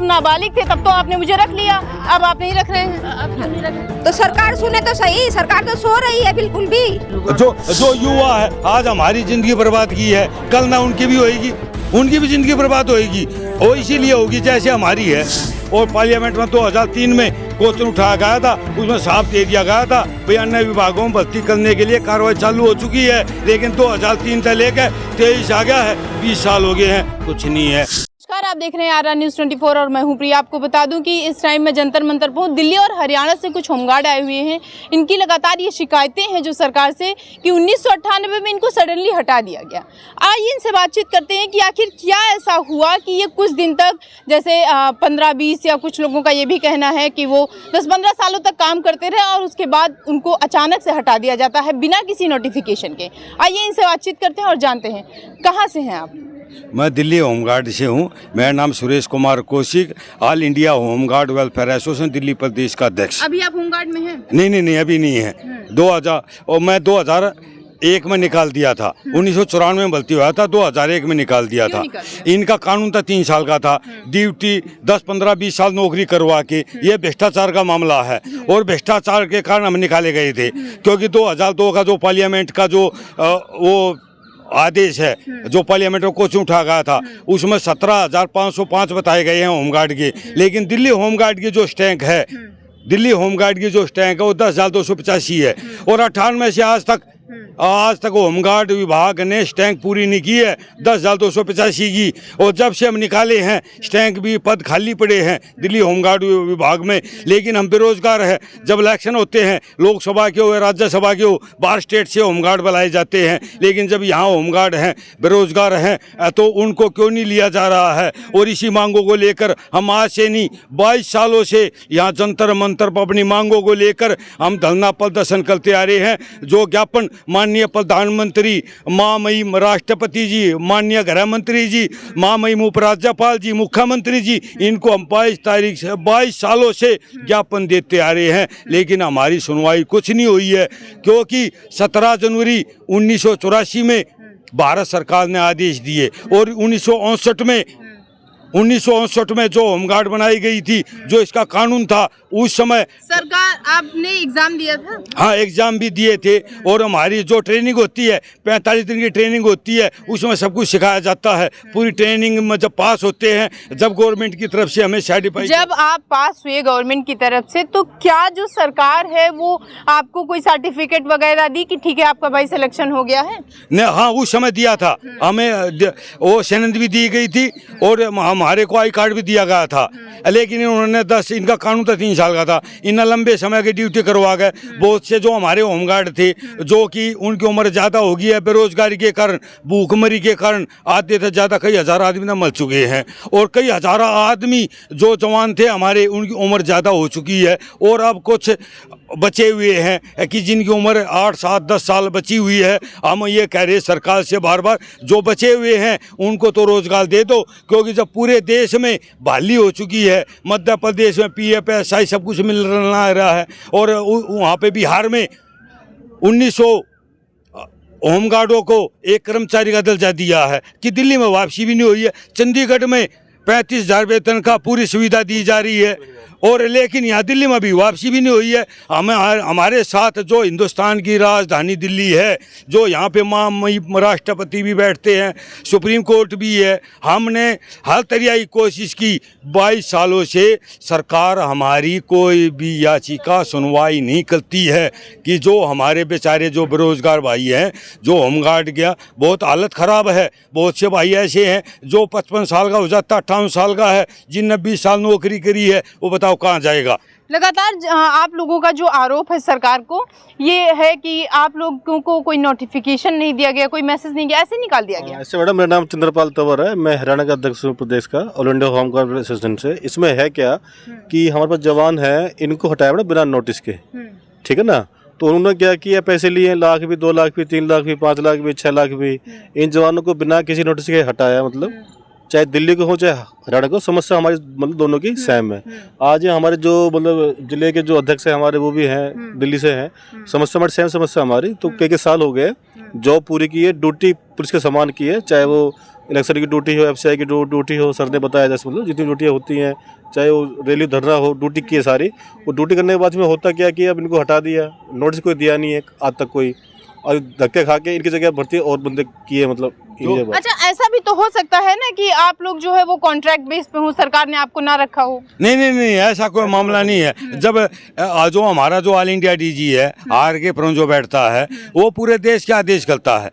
जब नाबालिग थे तब तो आपने मुझे रख लिया, अब आप नहीं रख रहे हैं। तो सरकार सुने तो सही, सरकार तो सो रही है बिल्कुल भी। जो युवा है आज हमारी जिंदगी बर्बाद की है, कल ना उनकी भी होगी, उनकी भी जिंदगी बर्बाद होगी, और इसीलिए होगी जैसे हमारी है। और पार्लियामेंट में 2003 में क्वेश्चन उठाया गया था, उसमें साफ दे दिया गया था भाई अन्य विभागों में भर्ती करने के लिए कार्रवाई चालू हो चुकी है, लेकिन 2003 से लेकर 23 आ गया है, 20 साल हो गए हैं, कुछ नहीं है। नमस्कार, आप देख रहे हैं RR News 24 और मैं हूं प्रिया। आपको बता दूं कि इस टाइम में जंतर मंतर पहुंच दिल्ली और हरियाणा से कुछ होमगार्ड आए हुए हैं। इनकी लगातार ये शिकायतें हैं जो सरकार से कि 1998 में इनको सडनली हटा दिया गया। आइए इनसे बातचीत करते हैं कि आखिर क्या ऐसा हुआ कि ये कुछ दिन तक, जैसे 15-20 या कुछ लोगों का ये भी कहना है कि वो 10-15 सालों तक काम करते रहे और उसके बाद उनको अचानक से हटा दिया जाता है बिना किसी नोटिफिकेशन के। आइए इनसे बातचीत करते हैं और जानते हैं कहाँ से हैं आप। मैं दिल्ली होमगार्ड से हूँ। मेरा नाम Suresh Kumar Kaushik, all India home guard welfare association Delhi प्रदेश का अध्यक्ष। अभी आप होमगार्ड में हैं? नहीं, अभी नहीं है। 2000 और मैं 2001 में निकाल दिया था, 1994 में भर्ती हुआ था, 2001 में निकाल दिया था। इनका कानून था 3 साल का था, ड्यूटी 10, 15, 20 साल नौकरी करवा के, ये भ्रष्टाचार का मामला है और भ्रष्टाचार के कारण हम निकाले गए थे, क्योंकि 2002 का जो पार्लियामेंट का जो वो आदेश है, जो पार्लियामेंट में क्वेश्चन उठा गया था, उसमें 17,505 बताए गए हैं होमगार्ड के, लेकिन दिल्ली होमगार्ड की जो स्टैंक है, दिल्ली होमगार्ड की जो स्टैंक है वो 10,285 है और 98 से आज तक होमगार्ड विभाग ने स्टैंक पूरी नहीं की है 10,285 की। और जब से हम निकाले हैं स्टैंक भी पद खाली पड़े हैं दिल्ली होमगार्ड विभाग में, लेकिन हम बेरोजगार हैं। जब इलेक्शन होते हैं लोकसभा के हो या राज्यसभा के हो, बाहर स्टेट से होमगार्ड बुलाए जाते हैं, लेकिन जब यहाँ होमगार्ड हैं बेरोजगार हैं तो उनको क्यों नहीं लिया जा रहा है। और इसी मांगों को लेकर हम आज से नहीं 22 सालों से यहाँ जंतर मंतर पर अपनी मांगों को लेकर हम धरना प्रदर्शन करते आ रहे हैं। जो ज्ञापन माननीय प्रधानमंत्री, महामहिम राष्ट्रपति जी, माननीय गृह मंत्री जी, महामहिम उपराज्यपाल जी, मुख्यमंत्री जी, इनको हम 22 तारीख से 22 सालों से ज्ञापन देते आ रहे हैं, लेकिन हमारी सुनवाई कुछ नहीं हुई है। क्योंकि 17 जनवरी 1984 में भारत सरकार ने आदेश दिए और 1969 में जो होमगार्ड बनाई गई थी, जो इसका कानून था, उस समय सरकार आपने एग्जाम दिया था? हाँ, एग्जाम भी दिए थे और हमारी जो ट्रेनिंग होती है 45 दिन की ट्रेनिंग होती है, उसमें सब कुछ सिखाया जाता है। पूरी ट्रेनिंग में जब पास होते हैं, जब गवर्नमेंट की तरफ से हमें सर्टिफाइड, जब आप पास हुए गवर्नमेंट की तरफ से, तो क्या जो सरकार है वो आपको कोई सर्टिफिकेट वगैरह दी कि ठीक है आपका भाई सिलेक्शन हो गया है? नहीं, हाँ उस समय दिया था हमें, वो सनद भी दी गई थी और हमारे को आई कार्ड भी दिया गया था, लेकिन उन्होंने इनका कानून था 3 साल का था, इन लंबे समय की ड्यूटी करवा गए। बहुत से जो हमारे होमगार्ड थे, जो कि उनकी उम्र ज़्यादा हो गई है, बेरोजगारी के कारण, भूखमरी के कारण, आधे से ज़्यादा कई हज़ार आदमी ना मर चुके हैं और कई हज़ार आदमी जो जवान थे हमारे, उनकी उम्र ज़्यादा हो चुकी है और अब कुछ बचे हुए हैं कि जिनकी उम्र 8, 7, 10 साल बची हुई है। हम ये कह रहे सरकार से बार बार, जो बचे हुए हैं उनको तो रोजगार दे दो, क्योंकि जब पूरे देश में बहाली हो चुकी है, मध्य प्रदेश में PF SI सब कुछ मिल रहा है और वहाँ पे बिहार में 1900 होमगार्डों को एक कर्मचारी का दर्जा दिया है कि दिल्ली में वापसी भी नहीं हुई है। चंडीगढ़ में 35,000 वेतन का पूरी सुविधा दी जा रही है और लेकिन यहाँ दिल्ली में भी वापसी भी नहीं हुई है। हमारे साथ जो हिंदुस्तान की राजधानी दिल्ली है, जो यहाँ पे महामहिम राष्ट्रपति भी बैठते हैं, सुप्रीम कोर्ट भी है, हमने हर तरह की कोशिश की। 22 सालों से सरकार हमारी कोई भी याचिका सुनवाई नहीं करती है कि जो हमारे बेचारे जो बेरोजगार भाई हैं, जो होमगार्ड गया, बहुत हालत ख़राब है। बहुत से भाई ऐसे हैं जो 55 साल का हो जाता, 58 साल का है, जिनने 20 साल नौकरी करी है, वो बताओ कहाँ जाएगा। लगातार आप लोगों का जो आरोप है सरकार को, ये है कि आप लोगों को कोई नोटिफिकेशन नहीं दिया गया, कोई मैसेज नहीं गया, ऐसे निकाल दिया गया। ऐसे मैडम, मेरा नाम चंद्रपाल तंवर है, मैं हरियाणा का अध्यक्ष हूँ प्रदेश का, ऑल इंडिया होमगार्ड एसोसिएशन से। इसमें है क्या कि हमारे पास जवान है, इनको हटाया ना बिना नोटिस के, ठीक है ना। तो उन्होंने क्या किया, पैसे लिए, लाख भी, 2 लाख भी, 3 लाख भी, 5 लाख भी, 6 लाख भी, इन जवानों को बिना किसी नोटिस के हटाया। मतलब चाहे दिल्ली को हो चाहे हरियाणा को, समस्या हमारी मतलब दोनों की सेम है। आज हमारे जो मतलब जिले के जो अध्यक्ष हैं हमारे, वो भी हैं दिल्ली से हैं, समस्या हमारी सेम समस्या हमारी। तो कई साल हो गए, जॉब पूरी की है, ड्यूटी पुलिस के समान की है, चाहे वो इलेक्शन की ड्यूटी हो, एफसीआई की ड्यूटी हो, सर ने बताया जैसे मतलब जितनी ड्यूटियाँ होती हैं, चाहे वो रैली धरना हो, ड्यूटी की है सारी। वो ड्यूटी करने के बाद में होता क्या कि अब इनको हटा दिया, नोटिस कोई दिया नहीं है आज तक कोई, और धक्के खा के इनकी जगह भर्ती और बंदे किए मतलब अच्छा, ऐसा भी तो हो सकता है ना कि आप लोग जो है वो कॉन्ट्रैक्ट बेस पे हो, सरकार ने आपको ना रखा हो। नहीं नहीं नहीं, ऐसा कोई मामला नहीं है। जब जो हमारा जो ऑल इंडिया डीजी है RK पुरम जो बैठता है, वो पूरे देश के आदेश करता है,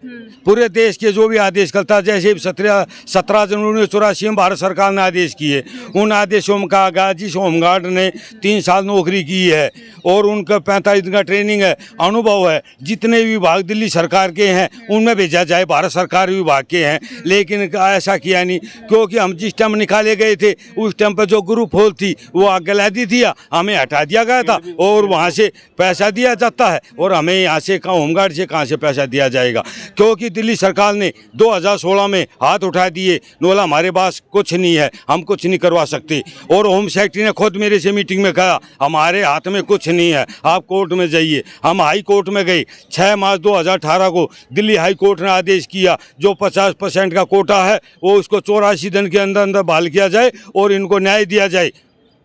पूरे देश के जो भी आदेश करता है। जैसे 17 जनवरी 1984 में भारत सरकार ने आदेश किए, उन आदेशों में कहा गया जिस होमगार्ड ने 3 साल नौकरी की है और उनका 45 दिन का ट्रेनिंग है, अनुभव है, जितने विभाग दिल्ली सरकार के हैं उनमें भेजा जाए, भारत सरकार विभाग के हैं। लेकिन ऐसा किया नहीं, क्योंकि हम जिस टाइम निकाले गए थे उस टाइम पर जो ग्रुप होल थी वो आगलादी थी, हमें हटा दिया गया था और वहाँ से पैसा दिया जाता है, और हमें यहाँ से होमगार्ड से कहाँ से पैसा दिया जाएगा? क्योंकि दिल्ली सरकार ने 2016 में हाथ उठा दिए, बोला हमारे पास कुछ नहीं है, हम कुछ नहीं करवा सकते। और होम सेक्रेटरी ने खुद मेरे से मीटिंग में कहा हमारे हाथ में कुछ नहीं है, आप कोर्ट में जाइए। हम हाई कोर्ट में गए। 6 मार्च 2018 को दिल्ली हाई कोर्ट ने आदेश किया जो 50% का कोटा है वो उसको 84 दिन के अंदर अंदर बहाल किया जाए और इनको न्याय दिया जाए,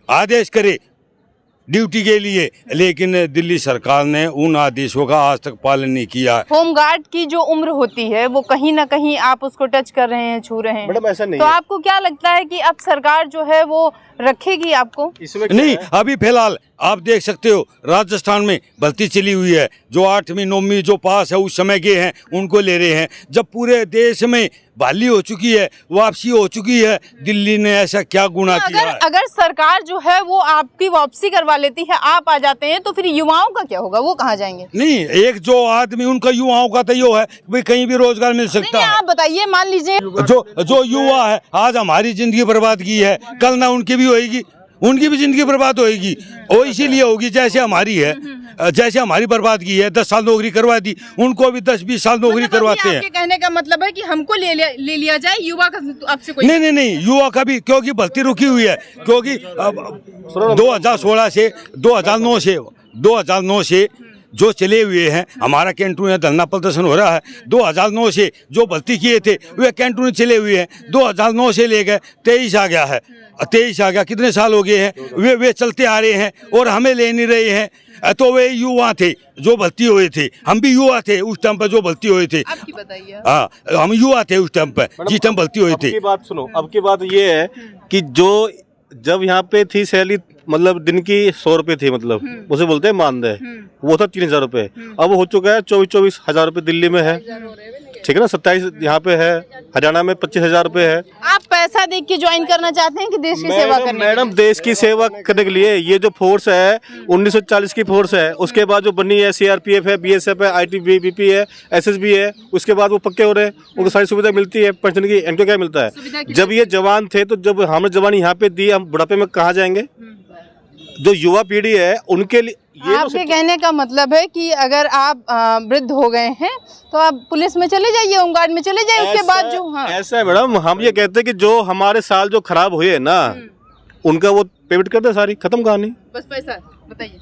आदेश करे ड्यूटी के लिए। लेकिन दिल्ली सरकार ने उन आदेशों का आज तक पालन नहीं किया। होमगार्ड की जो उम्र होती है वो कहीं ना कहीं आप उसको टच कर रहे हैं, छू रहे हैं। मैडम ऐसा नहीं तो है। आपको क्या लगता है कि अब सरकार जो है वो रखेगी आपको? इसमें क्या नहीं, है? अभी फिलहाल आप देख सकते हो राजस्थान में भर्ती चली हुई है, जो 8वीं 9वीं जो पास है उस समय के हैं उनको ले रहे हैं। जब पूरे देश में बहाली हो चुकी है, वापसी हो चुकी है, दिल्ली ने ऐसा क्या गुनाह किया है? अगर सरकार जो है वो आपकी वापसी करवा लेती है, आप आ जाते हैं, तो फिर युवाओं का क्या होगा? वो कहाँ जाएंगे? नहीं, एक जो आदमी उनका युवाओं का तो यो है भाई कहीं भी रोजगार मिल सकता नहीं, है। आप बताइए, मान लीजिए जो युवा है आज हमारी जिंदगी बर्बाद की है, कल ना उनकी भी होएगी, उनकी भी जिंदगी बर्बाद होएगी। और इसीलिए होगी जैसे हमारी है, जैसे हमारी बर्बाद की है, 10 साल नौकरी करवा दी, उनको भी 10-20 साल नौकरी करवाते हैं। आपके कहने का मतलब है कि हमको ले लिया जाए, युवा का आपसे कोई नहीं, युवा का भी, क्योंकि भर्ती रुकी हुई है, क्योंकि 2016 से 2009 से जो चले हुए हैं, हमारा कैंटून है, धरना प्रदर्शन हो रहा है। 2009 से जो भर्ती किए थे वे कैंटून चले हुए हैं। 2009 से लेकर 23 आ गया है, 23 आ गया, कितने साल हो गए हैं, वे चलते आ रहे हैं और हमें ले नहीं रहे हैं। तो वे युवा थे जो भर्ती हुए थे, हम भी युवा थे उस टाइम पर जो भर्ती हुए थे। आपकी बताइए। हाँ, हम युवा थे उस टाइम पर जिस टाइम भर्ती हुए थे। अब की बात सुनो, अब की बात ये है कि जो जब यहाँ पे थी सैलरी मतलब दिन की 100 रुपये थी, मतलब उसे बोलते हैं मानदेय, वो था 3000 रुपये। अब हो चुका है 24 हजार रुपये दिल्ली में है, ठीक है ना। 27 यहाँ पे है, हरियाणा में 25,000 रुपये है। आप पैसा देख के ज्वाइन करना चाहते हैं कि देश की सेवा करने? मैडम देश की सेवा करने के लिए ये जो फोर्स है 1940 की फोर्स है, उसके बाद जो बनी है CRPF है, BSF है, ITBP है, SSB है, उसके बाद वो पक्के हो रहे हैं, उनको सारी सुविधा मिलती है पेंशन की। इनको क्या मिलता है? जब ये जवान थे तो जब हमने जवानी यहाँ पे दी, हम बुढ़ापे में कहाँ जाएंगे? जो युवा पीढ़ी है उनके लिए ये आपके कहने का मतलब है कि अगर आप वृद्ध हो गए हैं तो आप पुलिस में चले जाइए, होमगार्ड में चले जाइए, उसके बाद जो ऐसा है मैडम, हम ये कहते हैं कि जो हमारे साल जो खराब हुए है ना, उनका वो पेमेंट कर दे, सारी खत्म कहानी। बस पैसा बताइए।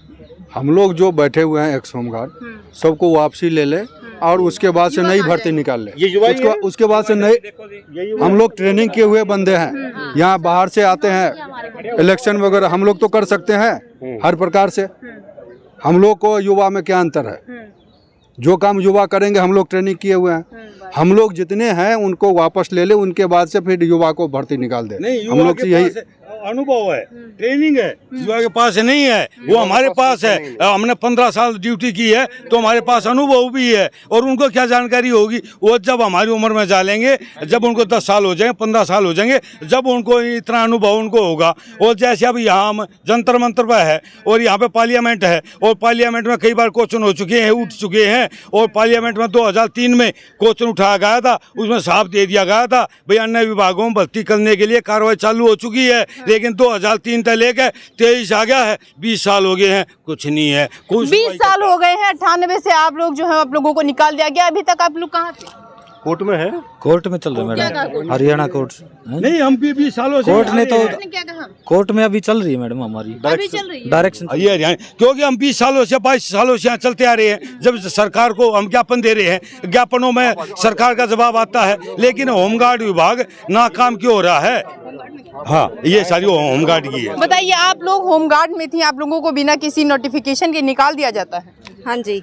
हम लोग जो बैठे हुए हैं एक्स होमगार्ड, सबको वापसी ले ले और उसके बाद से नई भर्ती निकाल ले। ये युवा ही है। उसके बाद से नई, हम लोग ट्रेनिंग किए हुए बंदे हैं, यहाँ बाहर से आते हैं, इलेक्शन वगैरह हम लोग तो कर सकते हैं हर प्रकार से। हम लोग को युवा में क्या अंतर है? जो काम युवा करेंगे, हम लोग ट्रेनिंग किए हुए हैं, हम लोग जितने हैं उनको वापस ले ले, उनके बाद से फिर युवा को भर्ती निकाल दे। हम लोग से यही अनुभव है, ट्रेनिंग है, युवा के पास नहीं है, वो हमारे पास है। हमने 15 साल ड्यूटी की है तो हमारे पास अनुभव भी है। और उनको क्या जानकारी होगी? वो जब हमारी उम्र में जा लेंगे, जब उनको 10 साल हो जाएंगे, 15 साल हो जाएंगे, जब उनको इतना अनुभव उनको होगा। और जैसे अब यहाँ हम जंतर मंतर पर है और यहाँ पे पार्लियामेंट है, और पार्लियामेंट में कई बार क्वेश्चन हो चुके हैं, उठ चुके हैं। और पार्लियामेंट में 2003 में क्वेश्चन उठाया गया था, उसमें साफ दे दिया गया था भाई अन्य विभागों में भर्ती करने के लिए कार्रवाई चालू हो चुकी है। लेकिन 2003 तक लेकर 23 आ गया है, 20 साल हो गए हैं, कुछ नहीं है। 20 साल हो गए हैं, 98 से आप लोग जो है आप लोगों को निकाल दिया गया। अभी तक आप लोग कहाँ थे? कोर्ट में है, कोर्ट में चल रहा है मैडम, हरियाणा कोर्ट। नहीं, हम भी 20 सालों से कोर्ट ने तो क्या कहा? कोर्ट में अभी चल रही है मैडम हमारी अभी चल रही है। डायरेक्शन। ये हरियाणा, क्योंकि हम 20 सालों से 22 सालों से यहाँ चलते आ रहे हैं। जब सरकार को हम ज्ञापन दे रहे हैं, ज्ञापनों में सरकार का जवाब आता है, लेकिन होमगार्ड विभाग नाकाम क्यों हो रहा है? हाँ, ये सारी होमगार्ड की है। बताइए, आप लोग होमगार्ड में थी, आप लोगों को बिना किसी नोटिफिकेशन के निकाल दिया जाता है? हाँ जी,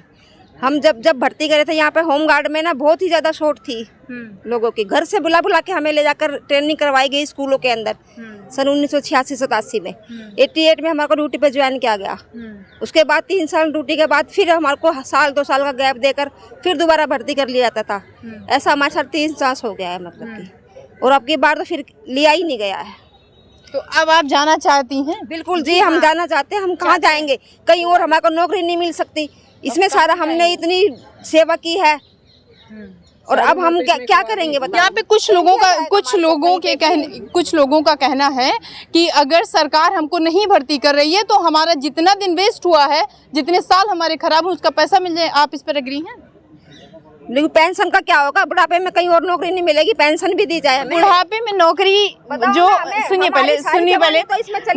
हम जब भर्ती करे थे यहाँ पे होमगार्ड में ना बहुत ही ज्यादा शॉर्ट थी लोगों की। घर से बुला बुला के हमें ले जाकर ट्रेनिंग करवाई गई स्कूलों के अंदर सन 1986-87 में। 88 में हमारे को ड्यूटी पे ज्वाइन किया गया। उसके बाद 3 साल ड्यूटी के बाद फिर हमारे को साल 2 साल का गैप देकर फिर दोबारा भर्ती कर लिया जाता था। ऐसा हमारे साथ 3 चांस हो गया है मतलब कि, और अब की बार तो फिर लिया ही नहीं गया है। तो अब आप जाना चाहती हैं? बिल्कुल जी, हम जाना चाहते हैं। हम कहाँ जाएंगे, कहीं और हमारे को नौकरी नहीं मिल सकती। इसमें सारा हमने इतनी सेवा की है और अब हम क्या करेंगे बताइए। यहाँ पे कुछ लोगों का कहना है कि अगर सरकार हमको नहीं भर्ती कर रही है तो हमारा जितना दिन वेस्ट हुआ है, जितने साल हमारे खराब हुए, उसका पैसा मिल जाए। आप इस पर एग्री हैं? लेकिन पेंशन का क्या होगा? बुढ़ापे में कहीं और नौकरी नहीं मिलेगी, पेंशन भी दी जाए हमें। बुढ़ापे में नौकरी जो सुनिए पहले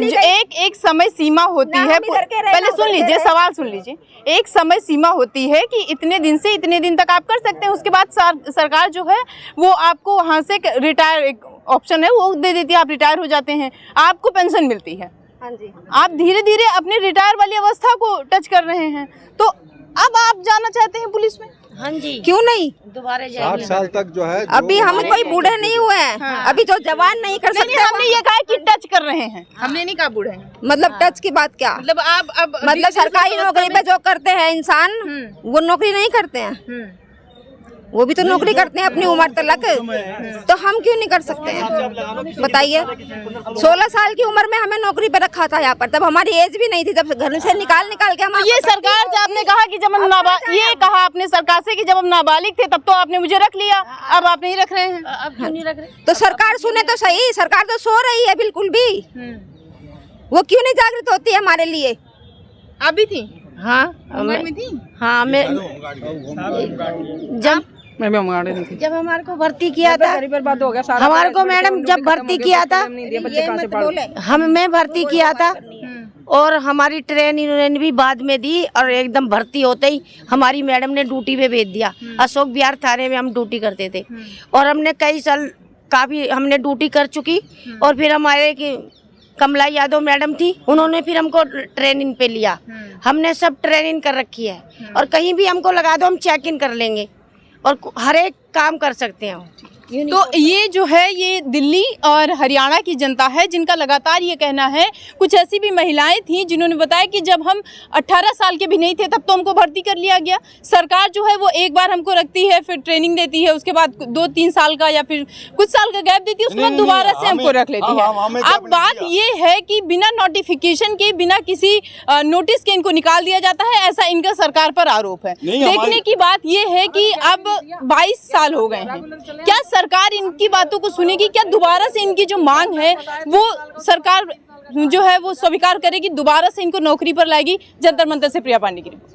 जो एक समय सीमा होती है। पहले सुन लीजिए, सवाल सुन लीजिए। एक समय सीमा होती है कि इतने दिन से इतने दिन तक आप कर सकते हैं, उसके बाद सरकार जो है वो आपको वहाँ से रिटायर, एक ऑप्शन है वो दे देती है, आप रिटायर हो जाते हैं, आपको पेंशन मिलती है। हाँ जी, आप धीरे धीरे अपने रिटायर वाली अवस्था को टच कर रहे हैं। तो अब आप जाना चाहते हैं पुलिस में? हाँ जी, क्यों नहीं? दोबारा 60 साल तक जो है अभी हम कोई बूढ़े नहीं हुए हैं। हाँ। अभी जो जवान नहीं कर सकते। हमने ये कहा कि टच कर रहे हैं, हमने नहीं कहा बूढ़े हैं। मतलब टच की बात क्या? मतलब आप अब मतलब सरकारी नौकरी पे जो करते हैं इंसान, वो नौकरी नहीं करते हैं। वो भी तो नौकरी करते हैं अपनी उम्र तक, तो हम क्यों नहीं कर सकते हैं बताइए। 16 साल की उम्र में हमें नौकरी पे रखा था यहाँ पर, तब हमारी एज भी नहीं थी, जब घर से निकाल के हम। ये सरकार से आपने कहा कि जब हम ये कहा आपने सरकार से कि जब हम नाबालिग थे तब तो आपने मुझे रख लिया, अब आप नहीं रख रहे हैं। अब क्यों नहीं रख रहे? तो सरकार सुने तो सही, सरकार तो सो रही है बिल्कुल भी। वो क्यों नहीं जागृत होती है हमारे लिए? आप भी थी? हाँ, में थी। हाँ, मैं जब हमारे को भर्ती किया था, हमारे को मैडम जब भर्ती किया था, मैं भर्ती किया था और हमारी ट्रेनिंग भी बाद में दी और एकदम भर्ती होते ही हमारी मैडम ने ड्यूटी पे भेज दिया। अशोक विहार थाने में हम ड्यूटी करते थे और हमने कई साल काफी हमने ड्यूटी कर चुकी। और फिर हमारे कमला यादव मैडम थी, उन्होंने फिर हमको ट्रेनिंग पे लिया। हमने सब ट्रेनिंग कर रखी है और कहीं भी हमको लगा दो हम चेक इन कर लेंगे और हर एक काम कर सकते हैं। तो ये जो है ये दिल्ली और हरियाणा की जनता है जिनका लगातार ये कहना है। कुछ ऐसी भी महिलाएं थीं जिन्होंने बताया कि जब हम 18 साल के भी नहीं थे तब तो हमको भर्ती कर लिया गया। सरकार जो है वो एक बार हमको रखती है, फिर ट्रेनिंग देती है, उसके बाद 2-3 साल का या फिर कुछ साल का गैप देती है, उसके बाद दोबारा से हमको रख लेती है। अब बात ये है कि बिना नोटिफिकेशन के, बिना किसी नोटिस के इनको निकाल दिया जाता है, ऐसा इनका सरकार पर आरोप है। देखने की बात ये है कि अब 22 साल हो गए हैं, क्या सरकार इनकी बातों को सुनेगी? क्या दोबारा से इनकी जो मांग है वो सरकार जो है वो स्वीकार करेगी, दोबारा से इनको नौकरी पर लाएगी? जंतर मंतर से प्रिया पांडे की रिपोर्ट।